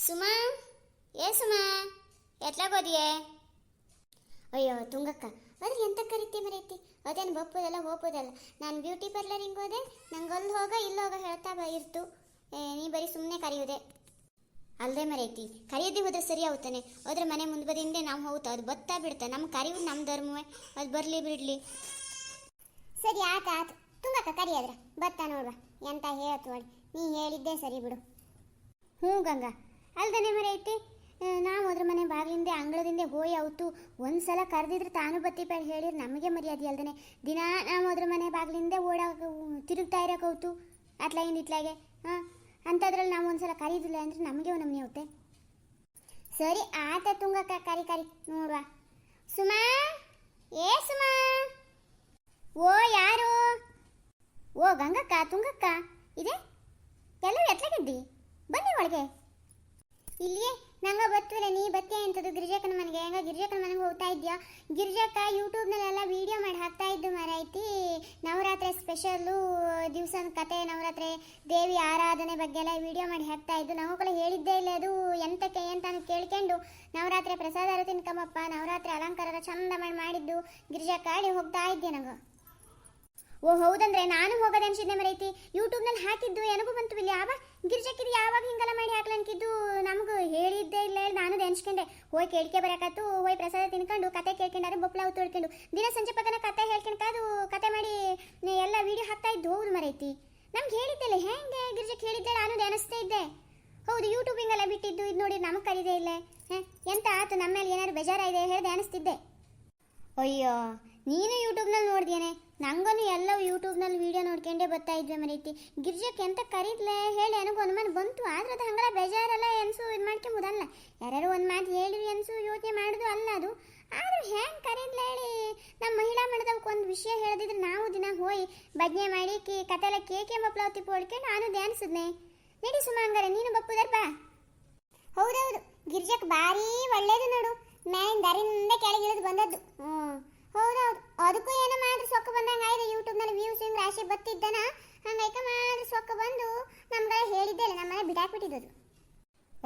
ಸುಮಾ ಸುಮಾ ಎತ್ಲಾಗೋದಿಯೇ? ಅಯ್ಯೋ ತುಂಗಕ್ಕ, ಅದ್ರ ಎಂತ ಕರಿತಿ ಮರೈತಿ? ಅದೇನು ಬಪ್ಪುದಲ್ಲ ಹೋಗೋದಲ್ಲ. ನಾನು ಬ್ಯೂಟಿ ಪಾರ್ಲರಿಂಗ್ ಹೋದೆ, ನಂಗೆ ಅಲ್ಲಿ ಹೋಗ ಇಲ್ಲಿ ಹೋಗ ಹೇಳ್ತಾ ಇರ್ತು. ನೀ ಬರೀ ಸುಮ್ಮನೆ ಕರೆಯುವುದೇ ಅಲ್ಲದೆ ಮರೈತಿ. ಕರೆಯದೇ ಹೋದ್ರೆ ಸರಿ ಆಗುತ್ತಾನೆ. ಅದ್ರ ಮನೆ ಮುಂದೆ ಬದಿಂದೆ ನಾವು ಹೋಗ್ತಾ ಅದು ಬತ್ತಾ ಬಿಡ್ತಾ. ನಮ್ಮ ಕರೆಯುವುದು ನಮ್ಮ ಧರ್ಮವೇ, ಅದು ಬರಲಿ ಬಿಡಲಿ. ಸರಿ ಆತು ತುಂಗಕ್ಕ, ಕರಿಯಾದ್ರೆ ಬತ್ತಾ ನೋಡುವ ಎಂತ ಹೇಳ್ತು ನೋಡಿ. ನೀ ಹೇಳಿದ್ದೆ ಸರಿ ಬಿಡು. ಹ್ಞೂ ಗಂಗಾ, ಅಲ್ದನೆ ಮರೈತಿ. ನಾವು ಅದ್ರ ಮನೆ ಬಾಗಿಲಿಂದ ಅಂಗಳದಿಂದ ಹೋಯ್ ಅವತ್ತು ಒಂದ್ಸಲ ಕರೆದಿದ್ರೆ ತಾನು ಬತ್ತಿ ಬೇಡ ಹೇಳಿದ್ರೆ ನಮಗೆ ಮರ್ಯಾದೆ ಅಲ್ದನೆ. ದಿನ ನಾವು ಅದ್ರ ಮನೆ ಬಾಗಿಲಿಂದ ತಿರುಗ್ತಾ ಇರೋಕೌತು ಅತ್ಲಾಗಿಂದ ಇತ್ಲಾಗೆ. ಅಂಥದ್ರಲ್ಲಿ ನಾವು ಒಂದ್ಸಲ ಕರೀದಿಲ್ಲ ಅಂದ್ರೆ ನಮಗೆ ನಮ್ಮನೆ ಹೋಗುತ್ತೆ. ಸರಿ ಆತ ತುಂಗಕ್ಕ, ಕರಿ ನೋಡುವ. ಸುಮಾ ಸುಮಾ. ಓ ಯಾರು? ಓ ಗಂಗಕ್ಕ, ತುಂಗಕ್ಕ ಇದೆ. ಎಲ್ಲರೂ ಎತ್ಲಾಗಿದ್ದಿ? ಬನ್ನಿ ಒಳಗೆ. ಇಲ್ಲಿಯೇ ನಂಗೆ ಬತ್ತುವಲ್ಲ, ನೀ ಬತ್ತೆ ಅಂತದ್ದು ಗಿರಿಜಕ್ಕನ ಮನೆಗೆ. ಹೆಂಗ ಗಿರಿಜಕ್ಕನ ಮನೆಗೆ ಹೋಗ್ತಾ ಇದ್ಯಾ? ಗಿರಿಜಕ್ಕ ಯೂಟ್ಯೂಬ್ನಲ್ಲೆಲ್ಲ ವೀಡಿಯೋ ಮಾಡಿ ಹಾಕ್ತಾ ಇದ್ದು ಮಾರೈತಿ. ನವರಾತ್ರಿ ಸ್ಪೆಷಲ್ಲು ದಿವಸದ ಕತೆ, ನವರಾತ್ರಿ ದೇವಿ ಆರಾಧನೆ ಬಗ್ಗೆ ಎಲ್ಲ ವೀಡಿಯೋ ಮಾಡಿ ಹಾಕ್ತಾ ಇದ್ದು. ನಾವು ಕೂಡ ಹೇಳಿದ್ದೇ ಇಲ್ಲ ಅದು ಎಂತಕ್ಕೆ ಅಂತ ಕೇಳ್ಕೊಂಡು ನವರಾತ್ರಿ ಪ್ರಸಾದ ತಿನ್ಕಮ್ಮಪ್ಪ, ನವರಾತ್ರಿ ಅಲಂಕಾರ ಚಂದ ಮಾಡಿದ್ದು ಗಿರಿಜಕ್ಕ ಆಡಿ ಹೋಗ್ತಾ ಇದ್ದೆ ನಂಗೆ. ಓ ಹೌದಂದ್ರೆ ನಾನು ಹೋಗೋದು ಅನ್ಸಿದ್ದೆ ಮರೈತಿ. ಯೂಟ್ಯೂಬ್ನಲ್ಲಿ ಹಾಕಿದ್ದು ನನಗೂ ಬಂತು ಇಲ್ಲಿ. ಗಿರ್ಜಕ್ಕಿದ್ದು ಯಾವಾಗ ಹಿಂಗೆಲ್ಲ ಮಾಡಿ ಹಾಕ್ಲನ್ಕಿದ್ದು ನಮಗೂ ಹೇಳಿದ್ದೇ ಇಲ್ಲ. ನಾನು ಅನ್ಸ್ಕೊಂಡೆ ಹೋಗಿ ಕೇಳಿಕೆ ಬರಕಾತು, ಹೋಗಿ ಪ್ರಸಾದ ತಿನ್ಕೊಂಡು ಕತೆ ಕೇಳ್ಕೊಂಡಾರೆ ಬೊಪ್ಲ ಅವು ತೊಳ್ಕೊಂಡು ದಿನ ಸಂಜೆ ಪಕ್ಕನ ಕತೆ ಹೇಳ್ಕೊಂಡು ಕತೆ ಮಾಡಿ ಎಲ್ಲ ವಿಡಿಯೋ ಹಾಕ್ತಾ ಇದ್ದು. ಹೌದು ಮರೈತಿ, ನಮ್ಗೆ ಹೇಳಿದ್ದೆಲ್ಲ ಹೆಂಗೆ ಗಿರ್ಜಕ್ಕೆ ಹೇಳಿದ್ದೆ ನಾನು ಅನಿಸ್ತಾ ಇದ್ದೆ. ಹೌದು ಯೂಟ್ಯೂಬಿಂಗೆಲ್ಲ ಬಿಟ್ಟಿದ್ದು ಇದು ನೋಡಿ ನಮಗೆ ಕರೀದೇ ಇಲ್ಲ. ಎಂತ ಆತು ನಮ್ಮ ಮೇಲೆ ಏನಾದ್ರು ಬೇಜಾರಾಗಿದೆ ಹೇಳಿದೆ ಅನಿಸ್ತಿದ್ದೆ. ಅಯ್ಯೋ ನೀನು ಯೂಟ್ಯೂಬ್ನಲ್ಲಿ ನೋಡ್ದೇನೆ? ನಂಗೂ ಎಲ್ಲವೂ ಯೂಟ್ಯೂಬ್ನಲ್ಲಿ ವೀಡಿಯೋ ನೋಡ್ಕೊಂಡೇ ಬರ್ತಾ ಇದ್ವಿ ಮರೈತಿ. ಗಿರ್ಜಕ್ಕೆ ಎಂತ ಕರೀದ್ಲೆ ಹೇಳಿ ನನಗೂ ಅನುಮಾನ ಬಂತು. ಆದ್ರೆ ಅದು ಹಂಗಲ್ಲ ಬೇಜಾರಲ್ಲ ಎನ್ಸು ಇದು ಮಾಡ್ಕೊಂಬೋದಲ್ಲ. ಯಾರು ಒಂದು ಮಾತು ಹೇಳಿವಿ ಅನ್ಸು ಯೋಚನೆ ಮಾಡೋದು ಅಲ್ಲ ಅದು. ಆದ್ರೆ ಹೆಂಗೆ ಕರೀದ್ಲೆ ಹೇಳಿ ನಮ್ಮ ಮಹಿಳಾ ಮಂಡದಕ್ಕೆ ಒಂದು ವಿಷಯ ಹೇಳಿದ್ರೆ ನಾವು ದಿನ ಹೋಗಿ ಬಜ್ನೆ ಮಾಡಿ ಕತೆಲ್ಲ ಕೇಕೆ ಬಪ್ಲಾವತಿ ಪೋಡ್ಕೊಂಡು ನಾನು ಧ್ಯಾನಿಸಿದ್ನೆ. ನಡಿ ಸುಮಾ, ಹಂಗಾರೆ ನೀನು ಬಪ್ಪುದರ್ಪ. ಹೌದೌದು, ಗಿರ್ಜಕ್ಕೆ ಭಾರಿ ಒಳ್ಳೇದು ನೋಡು. ಮೇಲಿನ ದಾರಿನಿಂದ ಕೆಳಗಿಳಿದು ಬಂದದ್ದು. ಹೌದೌದು, ಅದಕ್ಕೂ ಏನೋ ಮಾಡಿದ್ರೆ ಸೊಕ್ಕ ಬಂದಂಗೆ ಆಯ್ತು. ಯೂಟ್ಯೂಬ್ನಲ್ಲಿ ವ್ಯೂಸ್ ಹಿಂಗೆ ರಾಶಿ ಬತ್ತಿದ್ದಾನ, ಹಂಗೈಕ ಮಾಡಿದ್ರೆ ಸೊಕ್ಕ ಬಂದು ನಮ್ಗೆ ಹೇಳಿದ್ದೆ ಇಲ್ಲ, ನಮ್ಮನೆ ಬಿಟ್ಟಾಕ್ಬಿಟ್ಟಿದ್ದು.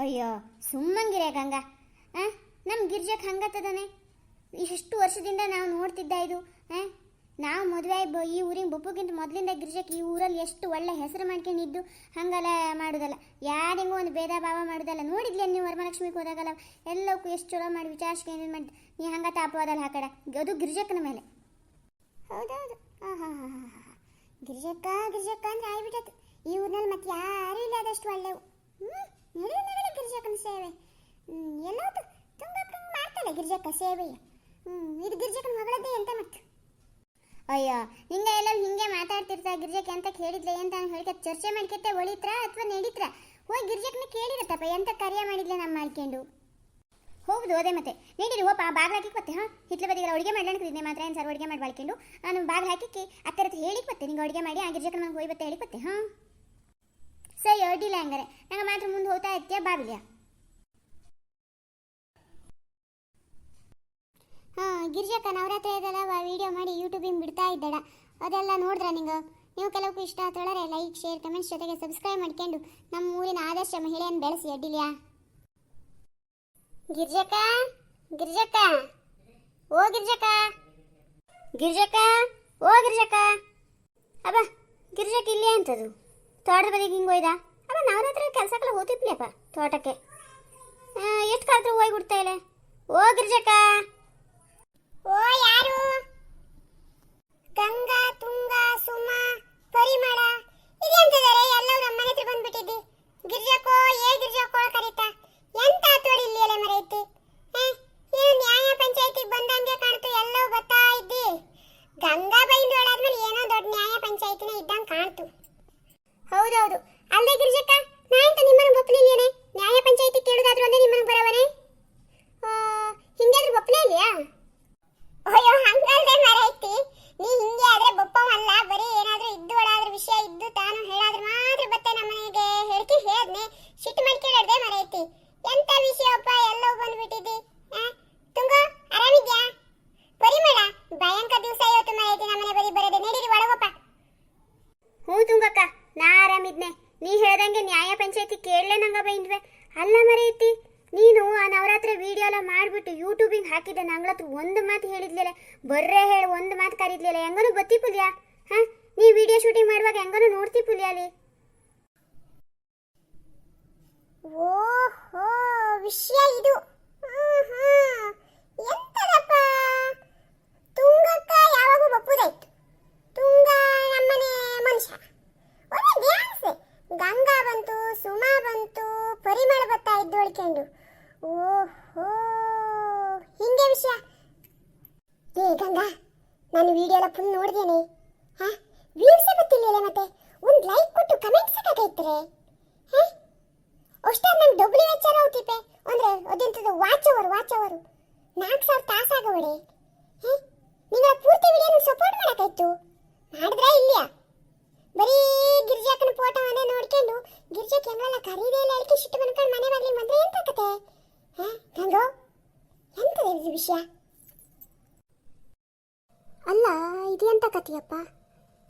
ಅಯ್ಯೋ ಸುಮ್ಮಂಗಿರೇ ಗಂಗಾ. ನಮ್ಮ ಗಿರ್ಜಕ್ಕೆ ಹಂಗತ್ತದಾನೆ. ಇಷ್ಟು ವರ್ಷದಿಂದ ನಾವು ನೋಡ್ತಿದ್ದ ಇದು. ನಾವು ಮದುವೆ ಈ ಊರಿಗೆ ಬೊಪ್ಪುಗಿಂತ ಮೊದಲಿಂದ ಗಿರ್ಜಕ್ಕೆ ಈ ಊರಲ್ಲಿ ಎಷ್ಟು ಒಳ್ಳೆ ಹೆಸರು ಮಾಡ್ಕೊಂಡಿದ್ದು. ಹಂಗಲ್ಲ ಮಾಡೋದಲ್ಲ, ಯಾರಿಗೂ ಒಂದು ಭೇದ ಭಾವ ಮಾಡೋದಲ್ಲ. ನೋಡಿದ್ಲಿ ನೀವು ವರಮಹಾಲಕ್ಷ್ಮಿಗೆ ಹೋದಾಗಲ್ಲ ಎಲ್ಲವಕ್ಕೂ ಎಷ್ಟು ಚಲೋ ಮಾಡಿ ವಿಚಾರಿಸ್ಕೊಂಡು ಏನು ಮಾಡಿ ನೀ ಹಂಗ ತಾಪೋದಲ್ಲ ಆ ಕಡೆ, ಅದು ಗಿರ್ಜಕ್ಕನ ಮೇಲೆ. ಹೌದೌದು, ಗಿರ್ಜಕ್ಕ ಅಂದ್ರೆ ಆಗ್ಬಿಟ್ಟೈತೆ ಈ ಊರಿನಲ್ಲಿ. ಮತ್ತೆ ಯಾರೂ ಇಲ್ಲ ಅದಷ್ಟು ಒಳ್ಳೆವು. ನಡಿ ಗಿರ್ಜಕ್ಕನ ಸೇವೆ ಎಲ್ಲೋದು ತುಂಬ ಮಾಡ್ತಾಳೆ ಗಿರ್ಜಕ್ಕ ಸೇವೆ. ಇದು ಗಿರ್ಜಕ್ಕನ ಮಗಳದ್ದೇ ಎಂತ ಮತ್ತೆ. ಅಯ್ಯೋ ಹಿಂಗೆ ಎಲ್ಲ ಹಿಂಗೆ ಮಾತಾಡ್ತಿರ್ತಾ ಗಿರ್ಜಕ್ಕೆ ಅಂತ ಕೇಳಿದ್ಲೆ ಅಂತ ಹೇಳ್ಕೆ ಚರ್ಚೆ ಮಾಡ್ಕತ್ತೆ ಒಳಿತ್ರ ಅಥವಾ ನಡೀತ್ರ. ಹೋಗಿ ಗಿರ್ಜಕ್ನ ಕೇಳಿರತ್ತಪ್ಪ ಎಂತ ಕಾರ್ಯ ಮಾಡಿದ್ಲೆ ನಮ್ಮ ಮಾಡ್ಕೊಂಡು. ಹೋಗುದು ಅದೇ ಮತ್ತೆ ನಡೀರಿ ಹೋಪ ಬಾಗಿಲು ಹಾಕಿ ಬತ್ತೆ. ಹಿತ್ಲ ಬದಿಗೆಲ್ಲ ಅಡುಗೆ ಮಾಡ್ಲಿಕ್ಕೆ ಮಾತ್ರ ಏನು ಸರ್ ಅಡುಗೆ ಮಾಡಿ ಬಾಳ್ಕೊಂಡು ನಾನು ಬಾಗಿಲು ಹಾಕಿ ಅತ್ತರ ಹೇಳಿಕ್ ಬತ್ತೆ. ನಿಂಗೆ ಅಡುಗೆ ಮಾಡಿ ಆ ಗಿರ್ಜಕ್ಕನ ಮನೆಗೆ ಹೋಗಿ ಬತ್ತೆ ಹೇಳಿಕ್ ಬತ್ತೆ. ಸರಿ ಅಡ್ಡಿಲ್ಲ ಹಂಗಾರೆ ನಂಗೆ ಮಾತ್ರ ಮುಂದೆ ಹೋಗ್ತಾ ಇರ್ತೀಯ ಬಾಬಿಲ್ಯಾ? ಗಿರ್ಜಕ್ಕ ನವರಾತ್ರಿ ಅದೆಲ್ಲ ವಿಡಿಯೋ ಮಾಡಿ ಯೂಟ್ಯೂಬಿಗೆ ಬಿಡ್ತಾ ಇದ್ದಾಳ. ಅದೆಲ್ಲ ನೋಡಿದ್ರ ನೀವು ಕೆಲವಕ್ಕೂ ಇಷ್ಟ ಆತೊಳರೆ ಲೈಕ್ ಶೇರ್ ಕಮೆಂಟ್ಸ್ ಜೊತೆಗೆ ಸಬ್ಸ್ಕ್ರೈಬ್ ಮಾಡ್ಕೊಂಡು ನಮ್ಮ ಊರಿನ ಆದರ್ಶ ಮಹಿಳೆಯನ್ನು ಬೆಳೆಸಿ ಅಡ್ಡಿಲ್ಯಾ? ಗಿರ್ಜಕ್ಕ ಓ ಗಿರ್ಜಕ್ಕ ಓ ಗಿರ್ಜಕ್ಕ. ಅಬ್ಬ ಗಿರ್ಜಕ್ಕ ಇಲ್ಲೇ ಅಂತದು ತೋಟದ ಬದಿಗೆ ಹಿಂಗೆ ಹೋಯ್ದ. ಅಬ್ಬ ನವರಾತ್ರಿ ಕೆಲಸಕ್ಕೆಲ್ಲ ಹೋಗ್ತಿದ್ಲಪ್ಪ ತೋಟಕ್ಕೆ. ಎಷ್ಟು ಕಾಲತ್ರ ಹೋಗಿ ಬಿಡ್ತಾ ಇಲ್ಲ. ಓ ಗಿರ್ಜಕ್ಕ. ಓ ಯಾರು? ಗಂಗಾ, ತುಂಗ, ಸುಮಾ, ಪರಿಮಳ ಇದೆಂತದರೆ ಎಲ್ಲರೂ ನಮ್ಮ ಮನೆ ಹತ್ರ ಬಂದ್ಬಿಟ್ಟಿದ್ದಿ. ಗಿರ್ಜಕ್ಕೋ ಗಿರ್ಜಕ್ಕೋ ಕರೀತಾ ಎಂತ ತೋಡಿ ಇಲ್ಲಿ ಎಲ್ಲ ಮರೈತಿ. ಏನು ನ್ಯಾಯ ಪಂಚಾಯತಿಗೆ ಬಂದಂಗೆ ಕಾಣ್ತು, ಎಲ್ಲವೂ ಬರ್ತಾ ಇದ್ದಿ. ಗಂಗಾ ಬೈಂದೋಳಾದ್ಮೇಲೆ ಏನೋ ದೊಡ್ಡ ನ್ಯಾಯ ಪಂಚಾಯತಿನೇ ಇದ್ದಂಗೆ ಕಾಣ್ತು. ಹೌದೌದು, ಅಲ್ಲದೆ ಗಿರ್ಜಕ್ಕ ನಾ ಅಂತ ನಿಮ್ಮನ್ನು ಒಪ್ಪಲಿಲ್ಲೇನೆ. ನ್ಯಾಯ ಪಂಚಾಯತಿ ಕೇಳೋದಾದ್ರೂ ಒಂದೇ ನಿಮ್ಮನ್ನು ಬರವನೇ. ಹಿಂಗಾದ್ರೂ ಒಪ್ಪಲೇ ಇದೆಯಾ? ಅಯ್ಯೋ ಹಂಗಲ್ದೆ ಮರೈತಿ, ನೀ ಹಿಂಗೆ ಆದ್ರೆ ಬೊಪ್ಪವಲ್ಲ. ಬರೀ ಏನಾದ್ರೂ ಇದ್ದು ಒಳಾದ್ರ ವಿಷಯ ಇದ್ದು ತಾನು ಹೇಳಾದ್ರೆ ಮಾತ್ರ ಬತ್ತೆ ನಮ್ಮ ಮನೆಗೆ ಹೇಳಿಕೆ ಹೇಳ್ದೆ. ಸಿಟ್ಟು ಅಲ್ಲ ಮರೆಯತಿ, ನೀನು ಆ ನವರಾತ್ರಿ ವಿಡಿಯೋ ಎಲ್ಲ ಮಾಡಿಬಿಟ್ಟು ಯೂಟ್ಯೂಬಿಗೆ ಹಾಕಿದ್ದೆ. ನಂಗಳತ್ರ ಒಂದು ಮಾತು ಹೇಳಿದ್ಲಿಲ್ಲ, ಬರ್ರೇ ಹೇಳಿ ಒಂದು ಮಾತು ಕರೀದ್ಲಿಲ್ಲ. ಹೆಂಗನೂ ಬತ್ತಿ ಪುಲ್ಯ? ಹಾಂ, ನೀ ವಿಡಿಯೋ ಶೂಟಿಂಗ್ ಮಾಡುವಾಗ ಹೆಂಗನೂ ನೋಡ್ತಿ ಪುಲ್ಯ ಅಲ್ಲಿ? ಓಹೋ, ವಿಷಯ ಇದು. ಎಂತದಪ್ಪ, ತುಂಗಕ್ಕ ಯಾವಾಗೂ ಬಪ್ಪುದಾಯ್ತು. ತುಂಗ ನಮ್ಮನೆ ಮನುಷ್ಯ, ಒಳ್ಳೆ ಡ್ಯಾನ್ಸ್. ಗಂಗಾ ಬಂತು, ಸುಮಾ ಬಂತು, ಪರಿಮಳ ಬರ್ತಾ ಇದ್ದು ಹೊಳ್ಕೊಂಡು. ಓಹೋ, ಹಿಂಗೆ ವಿಷಯ. ಏ ಗಂಗಾ, ನಾನು ವಿಡಿಯೋ ಎಲ್ಲ ಫುಲ್ ನೋಡಿದ್ದೇನೆ. ಹಾಂ, ವ್ಯೂಸೇ ಗೊತ್ತಿಲ್ಲ. ಮತ್ತೆ ಒಂದು ಲೈಕ್ ಕೊಟ್ಟು ಕಮೆಂಟ್ ಸಾಕಾಗೈತ್ರೆ. ಹಾಂ, ಅಷ್ಟಾದ ನಂಗೆ ಡಬ್ಲ್ಯೂ ಎಚ್ ಆರ್ ಔತಿಪೆ ಅಂದರೆ ಅದೆಂಥದ್ದು ವಾಚ್ ಅವರು 4,000 ತಾಸಾಗವಡೆ. ಹಾಂ, ನಿಂಗಳ ಪೂರ್ತಿ ವಿಡಿಯೋನ ಸಪೋರ್ಟ್ ಮಾಡೋಕ್ಕಾಯ್ತು, ಮಾಡಿದ್ರಾ ಇಲ್ಲಿಯಾ? ಬರೀ ಗಿರ್ಜಾಕನ ಫೋಟೋ ಅದೇ ನೋಡ್ಕೊಂಡು ಗಿರ್ಜಾಕ್ ಹೆಂಗಲ್ಲ ಕರೀದೇ ಇಲ್ಲ ಅಳಿಕೆ ಶಿಟ್ಟು ಮನ್ಕೊಂಡು ಮನೆ ಬಾಗಿಲಿಗೆ ಬಂದ್ರೆ ಎಂತ ಕತೆ? ಹಾಂ ಗಂಗೋ, ಎಂತದ ಇದು ವಿಷಯ? ಅಲ್ಲ, ಇದು ಎಂತ ಕತೆಯಪ್ಪ?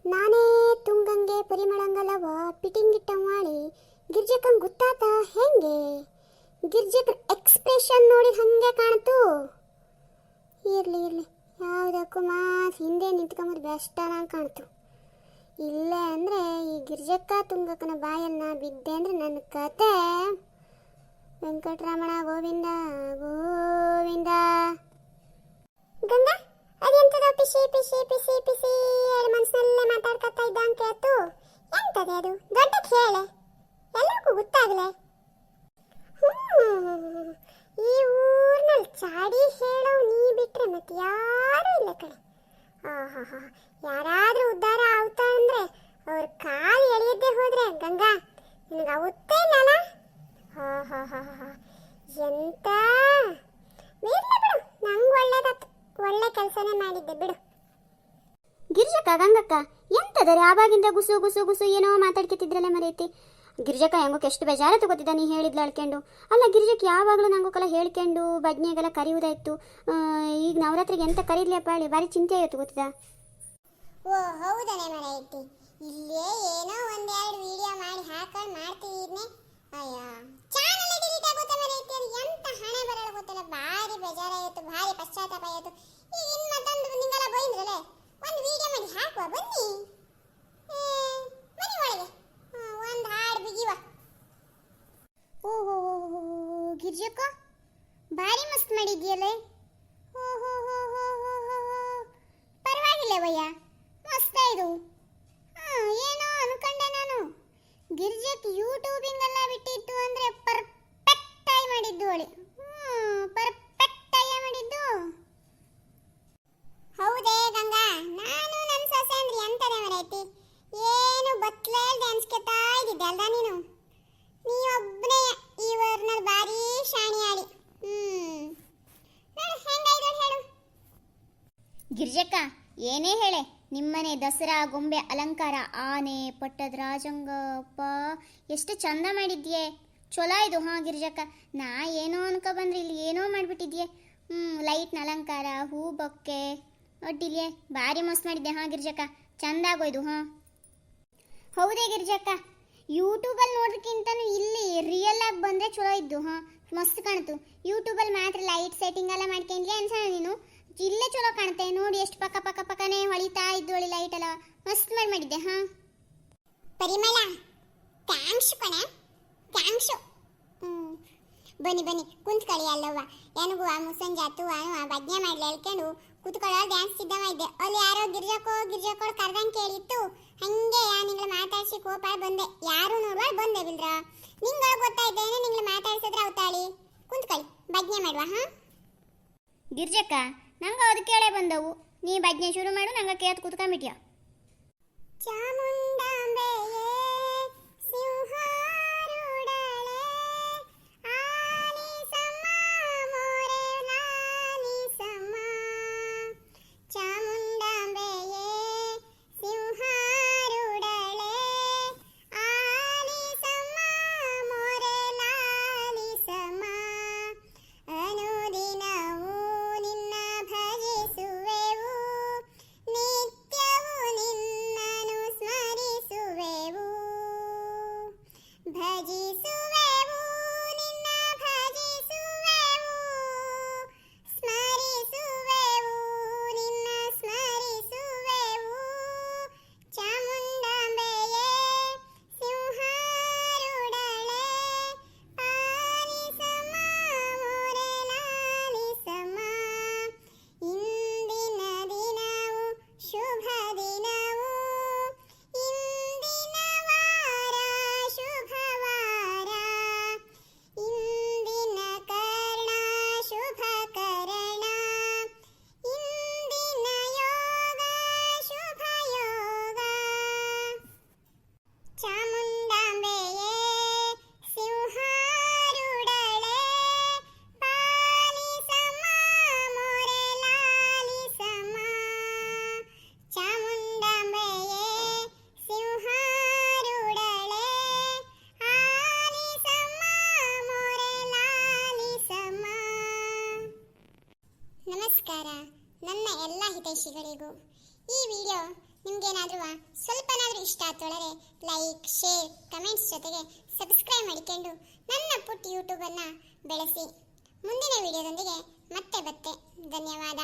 ನಾನೇ ತುಂಗಂಗೆ ಪರಿಮಳಂಗಲ್ಲವ ಪಿಟಿಂಗ್ ಇಟ್ಟ ಮಾಡಿ ಗಿರ್ಜಕ್ಕಂಗೆ ಗೊತ್ತಾತ ಹೆಂಗೆ? ಗಿರ್ಜಕ್ಕನ ಎಕ್ಸ್ಪ್ರೆಷನ್ ನೋಡಿ ಹಂಗೆ ಕಾಣ್ತು. ಇರಲಿ ಯಾವುದಕ್ಕೂ ಮಾಸ್ ಹಿಂದೆ ನಿಂತ್ಕೊಂಬುದು ಬೆಸ್ಟ್ ಅನ್ನಂಗೆ ಕಾಣ್ತು. ಇಲ್ಲ ಅಂದರೆ ಈ ಗಿರ್ಜಕ್ಕ ತುಂಗಕ್ಕನ ಬಾಯನ್ನ ಬಿದ್ದೆ ಅಂದರೆ ನನ್ನ ಕತೆ ವೆಂಕಟರಮಣ ಗೋವಿಂದ ಗೋವಿಂದ. ಗಂಗಾ, ಅದೆಂತದ ಪಿಸಿ ಅಲ್ಲಿ ಮನಸ್ಸಿನಲ್ಲೇ ಮಾತಾಡ್ಕೊತಾ ಇದ್ದಂಗೆ ಕೇಳ್ತು. ಎಂತದೆ ಅದು? ದೊಡ್ಡ ಕೇಳೆ, ಎಲ್ಲರಿಗೂ ಗೊತ್ತಾಗಲೆ. ಈ ಊರಿನಲ್ಲಿ ಚಾಡಿ ಹೇಳೋ ನೀ ಬಿಟ್ರೆ ಮತ್ತೆ ಯಾರೂ ಇಲ್ಲ ಕಡೆ. ಆಹಾ, ಯಾರಾದ್ರೂ ಉದ್ಧಾರ ಆಯ್ತಾ ಅಂದ್ರೆ ಅವ್ರ ಕಾಲು ಎಳೆಯದ್ದೇ ಹೋದ್ರೆ ಗಂಗಾ ನಿನಗೆ ಆಗುತ್ತೇನಲ್ಲ? ಎಂತ ಬಿಡ್ಲ ಬಿಡು, ನಂಗೆ ಒಳ್ಳೇದಾಯ್ತು, ಒಳ್ಳೆ ಕೆಲಸನೇ ಮಾಡಿದ್ದೆ ಬಿಡು. ಗಿರ್ಜಕ್ಕ, ಗಂಗಕ್ಕ ಎಂತದರೆ ಆವಾಗಿಂದ ಗುಸು ಗುಸು ಗುಸು ಏನೋ ಮಾತಾಡ್ಕೊತಿದ್ರಲ್ಲ ಮರೆಯತಿ. ಗಿರ್ಜಕ್ಕ ಹೆಂಗೋಕೆ ಎಷ್ಟು ಬೇಜಾರ ತಗೋತಿದ್ದ ನೀ ಹೇಳಿದ್ಲ ಹೇಳ್ಕೊಂಡು. ಅಲ್ಲ ಗಿರ್ಜಕ್ಕೆ ಯಾವಾಗಲೂ ನಂಗೋಕೆಲ್ಲ ಹೇಳ್ಕೊಂಡು ಬಡ್ನೆಗೆಲ್ಲ ಕರೆಯುವುದಾಯ್ತು. ಈಗ ನವರಾತ್ರಿಗೆ ಎಂತ ಕರೀದ್ಲಿಯಪ್ಪ ಹೇಳಿ, ಭಾರಿ ಚಿಂತೆ ಆಯ್ತು ಗೊತ್ತಿದ. ಓ ಹೌದನೇ ಮರೆಯತಿ, ಇಲ್ಲೇ ಏನೋ ಒಂದೆರಡು ವಿಡಿಯೋ ಮಾಡಿ ಹಾಕೊಂಡು ಮಾಡ್ತಿದ್ನೆ. ಅಯ್ಯ, ಚಾನಲ್ ಡಿಲೀಟ್ ಆಗುತ್ತೆ ಮರೆಯತಿ. ಅದು ಎಂತ ಹಣೆ ಬರಲ್ಲ ಗೊತ್ತಿಲ್ಲ. ಭಾರಿ ಬೇಜಾರಾಯಿತು, ಭಾರಿ ಪಶ್ಚಾತ್ತಾಪ ಆಯಿತು. ಈಗ ಇನ್ನು ಮತ್ತೊಂದು ನಿಂಗೆಲ್ಲ ಬೈದ್ರಲ್ಲೇ ಒಂದು ವಿಡಿಯೋ ಮಾಡಿ ಹಾಕುವ ಬನ್ನಿ ಮನೆ ಒಳಗೆ ಒಂದು ಹಾಡು ಬಿಗಿವ. ಓಹೋ ಗಿರ್ಜಕ್ಕ, ಭಾರಿ ಮಸ್ತ್ ಮಾಡಿದ್ಯಲ್ಲೇ. ಓಹೋ ಪರವಾಗಿಲ್ಲ ವಯ್ಯ, ಮಸ್ತ ಇದು. ಏನೋ ಅನ್ಕೊಂಡೆ ನಾನು, ಗಿರ್ಜಕ್ ಯೂಟ್ಯೂಬಿಂಗೆಲ್ಲ ಬಿಟ್ಟಿತ್ತು ಅಂದರೆ ಪರ್ಫೆಕ್ಟ್ ಆಗಿ ಮಾಡಿದ್ದು ಅವಳಿ. ಪರ್ಫೆಕ್ಟ್ ಆಗಿ ಮಾಡಿದ್ದು. ಹೌದೇ ಗಂಗಾ, ನಾನು ನನ್ನ ಸೊಸೆ ಅಂದ್ರೆ ಎಂತದೆ ಮರೈತಿ, ಏನು ಬತ್ಲೇ ಡ್ಯಾನ್ಸ್ಗೆತಾ ಇದ್ದಿದ್ದೆ ಅಲ್ದ ನೀನು. ನೀವೊಬ್ಬನೇ ಈ ಊರಿನಲ್ಲಿ ಭಾರಿ ಶಾಣಿಯಾಳಿ. ನೋಡು ಹೆಂಗಾಯ್ತು ಹೇಳು. ಗಿರ್ಜಕ್ಕ, ಏನೇ ಹೇಳೆ, ನಿಮ್ಮನೆ ದಸರಾ ಗೊಂಬೆ ಅಲಂಕಾರ ಆನೆ ಪಟ್ಟದ ರಾಜಂಗ ಅಪ್ಪ ಎಷ್ಟು ಚಂದ ಮಾಡಿದ್ಯೆ. ಚಲೋ ಇದು. ಹಾಂ ಗಿರ್ಜಕ್ಕ, ನಾ ಏನೋ ಅನ್ಕೊ ಬಂದ್ರೆ ಇಲ್ಲಿ ಏನೋ ಮಾಡಿಬಿಟ್ಟಿದ್ಯೆ. ಲೈಟ್ನ ಅಲಂಕಾರ, ಹೂ ಬೊಕ್ಕೆ ಒಟ್ಟಿಲ್ಯೆ ಭಾರಿ ಮಸ್ತ್ ಮಾಡಿದ್ದೆ. ಹಾಂ ಗಿರ್ಜಕ್ಕ, ಚಂದ ಆಗೋಯ್ದು. ಹಾಂ ಹೌದೇ ಗಿರ್ಜಕ್ಕ, ಯೂಟ್ಯೂಬಲ್ಲಿ ನೋಡೋದಕ್ಕಿಂತನೂ ಇಲ್ಲಿ ರಿಯಲ್ ಆಗಿ ಬಂದರೆ ಚಲೋ ಇದ್ದು. ಹಾಂ ಮಸ್ತ್ ಕಾಣ್ತು. ಯೂಟ್ಯೂಬಲ್ಲಿ ಮಾತ್ರ ಲೈಟ್ ಸೆಟ್ಟಿಂಗ್ ಎಲ್ಲ ಮಾಡ್ಕೊಂಡ್ಲಿ ಅನ್ಸೋಣ ನೀನು. ಇಲ್ಲೇ ಚಲೋ ಕಾಣುತ್ತೆ ನೋಡಿ, ಎಷ್ಟು ಪಕ್ಕನೇ ಹೊಳಿತಾ ಇದ್ದು ಒಳ್ಳೆ ಲೈಟ್ ಎಲ್ಲ ಮಸ್ತ್ ಮಾಡಿದ್ದೆ. ಹಾಂ ಪರಿಮಳ, ಥ್ಯಾಂಕ್ಸ್ ಕಣ, ಥ್ಯಾಂಕ್ಸು. ಬನ್ನಿ ಕುಂತ್ಕೊಳ್ಳಿ ಅಲ್ಲವ್ವ. ನನಗೂ ಆ ಮುಸಂಜೆ ಆತು ಆ ಬಜ್ಞೆ ಮಾಡ್ಲಿ ಹೇಳ್ಕೊಂಡು ಕೂತ್ಕೊಳ್ಳೋ ಡ್ಯಾನ್ಸ್ ಸಿದ್ಧವ ಇದ್ದೆ. ಅಲ್ಲಿ ಯಾರೋ ಗಿರ್ಜಾಕೋಳು ಕರ್ದಂಗೆ ಕೇಳಿತ್ತು. ಹಂಗೆ ನಿಂಗಳು ಮಾತಾಡ್ಸಿ ಕೋಪ ಬಂದೆ. ಯಾರು ನೋಡುವ ಬಂದೆ ಬಿಲ್ರ. ನಿಂಗಳು ಗೊತ್ತಾಯ್ತೇನೆ, ನಿಂಗಳು ಮಾತಾಡ್ಸಿದ್ರೆ ಅವತಾಳಿ. ಕುಂತ್ಕೊಳ್ಳಿ, ಬಜ್ಞೆ ಮಾಡುವ. ಹಾಂ ಗಿರ್ಜಕ್ಕ, ನಂಗೆ ಅದಕ್ಕೆ ಕೇಳೇ ಬಂದವು. ನೀ ಬಜ್ಞೆ ಶುರು ಮಾಡು, ನಂಗೆ ಕೇತ್ ಕೂತ್ಕೊಂಡ್ಬಿಟ್ಯ. ಚಾಮುಂಡಾಂಬೆಯೇ ಸಿಂಹಾರೂಢಳೆ ಆಲಿಸಮ್ಮ ಮೋರೆ ಲಾಲಿಸಮ್ಮ. ಚಾಮುಂಡಾಂಬೆಯೇ ಸಿಂಹಾರೂಢಳೆ ಆಲಿಸಮ್ಮ ಮೋರೆ ಲಾಲಿಸಮ್ಮ. ಅನುದಿನವೂ ನಿನ್ನ ಭಜಿಸುವೆವು, ನಿತ್ಯವೂ ನಿನ್ನನು ಸ್ಮರಿಸುವೆವು. ಎಲ್ಲ ಹಿತೈಷಿಗಳಿಗೂ. ಈ ವಿಡಿಯೋ ನಿಮ್ಗೇನಾದ್ರೂ ಸ್ವಲ್ಪನಾದ್ರೂ ಇಷ್ಟ ಆತೊಳರೆ ಲೈಕ್, ಶೇರ್, ಕಮೆಂಟ್ಸ್ ಜೊತೆಗೆ ಸಬ್ಸ್ಕ್ರೈಬ್ ಮಾಡಿಕೊಂಡು ನನ್ನ ಪುಟ್ಟ ಯೂಟ್ಯೂಬನ್ನು ಬೆಳೆಸಿ. ಮುಂದಿನ ವಿಡಿಯೋದೊಂದಿಗೆ ಮತ್ತೆ ಧನ್ಯವಾದ.